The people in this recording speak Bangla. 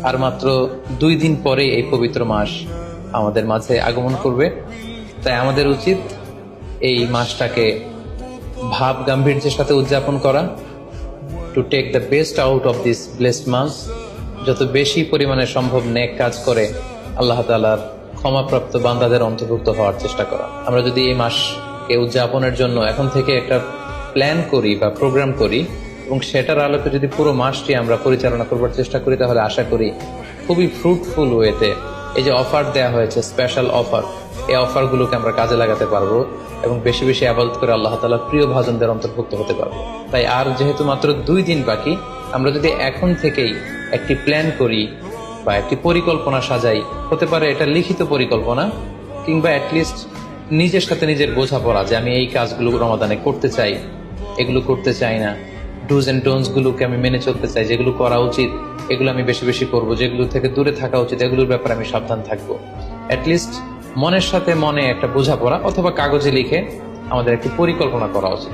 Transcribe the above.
আর মাত্র 2 দিন পরে এই পবিত্র মাস আমাদের মাঝে আগমন করবে। তাই আমাদের উচিত এই মাসটাকে ভাব গাম্ভীর্যের সাথে উদযাপন করা, to take the best out of this blessed মাস। যত বেশি পরিমাণে সম্ভব নেক কাজ করে আল্লাহ তাআলার ক্ষমাপ্রাপ্ত বান্দাদের অন্তর্ভুক্ত হওয়ার চেষ্টা করা। আমরা যদি এই মাসকে উদযাপনের জন্য এখন থেকে একটা প্ল্যান করি বা প্রোগ্রাম করি এবং সেটার আলোকে যদি পুরো মাসটি আমরা পরিচালনা করবার চেষ্টা করি, তাহলে আশা করি খুবই ফ্রুটফুল ওয়েতে এই যে অফার দেওয়া হয়েছে, স্পেশাল অফার, এই অফারগুলোকে আমরা কাজে লাগাতে পারবো এবং বেশি বেশি আবাদত করে আল্লাহ তাআলার প্রিয় ভাজনদের অন্তর্ভুক্ত হতে পারবো। তাই আর যেহেতু মাত্র 2 দিন বাকি, আমরা যদি এখন থেকেই একটি প্ল্যান করি বা একটি পরিকল্পনা সাজাই, হতে পারে এটা লিখিত পরিকল্পনা কিংবা অ্যাটলিস্ট নিজের সাথে নিজের বোঝাপড়া যে আমি এই কাজগুলো রমাদানে করতে চাই, এগুলো করতে চাই না, ডুজ এন্ড ডোন্টস গুলোকে আমি মেনে চলতে চাই, যেগুলো করা উচিত এগুলো আমি বেশি বেশি করব, যেগুলো থেকে দূরে থাকা উচিত এগুলোর ব্যাপারে আমি সাবধান থাকবো। অ্যাটলিস্ট মনের সাথে মনে একটা বোঝাপড়া অথবা কাগজে লিখে আমাদের একটি পরিকল্পনা করা উচিত।